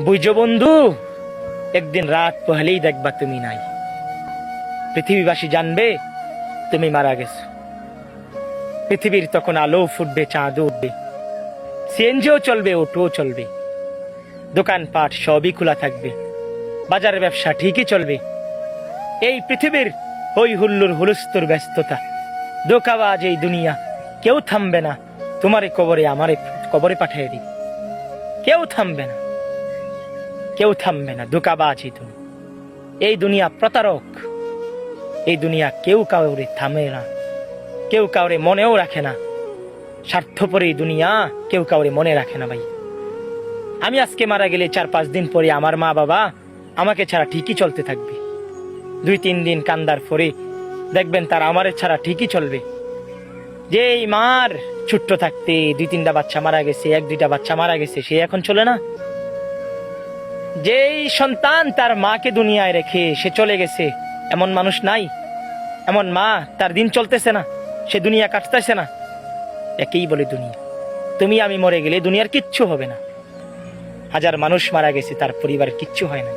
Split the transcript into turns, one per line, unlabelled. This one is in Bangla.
বুঝো বন্ধু, একদিন রাত পহলেই দেখবা তুমি নাই। পৃথিবীবাসী জানবে তুমি মারা গেছো। পৃথিবীর তখন আলো ফুটবে, চাঁদ উঠবে, সিএনজিও চলবে, অটোও চলবে, দোকানপাট সবই খোলা থাকবে, বাজার ব্যবসা ঠিকই চলবে। এই পৃথিবীর হই হুল্লোড় হুলস্থুর ব্যস্ততা, দোকাবাজ এই দুনিয়া, কেউ থামবে না। তোমারে কবরে আমারে কবরে পাঠিয়ে দিই, কেউ থামবে না, কেউ থামবে না। দোকাবাজ এই দুনিয়া প্রতারক। এই দুনিয়া কেউ কাউরে থামে না, কেউ কাউরে মনেও রাখে না। স্বার্থপর এই দুনিয়া, কেউ কাউরে মনে রাখে না। ভাই, আমি আজকে মারা গেলে 4-5 দিন পরে আমার মা বাবা আমাকে ছাড়া ঠিকই চলতে থাকবে। 2-3 দিন কান্দার পরে দেখবেন তারা আমারে ছাড়া ঠিকই চলবে। যে এই মার ছোট্ট থাকতে 2-3টা বাচ্চা মারা গেছে, 1-2টা বাচ্চা মারা গেছে, সে এখন চলে না। যেই সন্তান তার মাকে দুনিয়ায় রেখে সে চলে গেছে, এমন মানুষ নাই। এমন মা, তার দিন চলতেছে না, সে দুনিয়া কাটতেছে না। একেই বলে দুনিয়া। তুমি আমি মরে গেলে দুনিয়ার কিচ্ছু হবে না। 1000 মানুষ মারা গেছে, তার পরিবারের কিচ্ছু হয় না।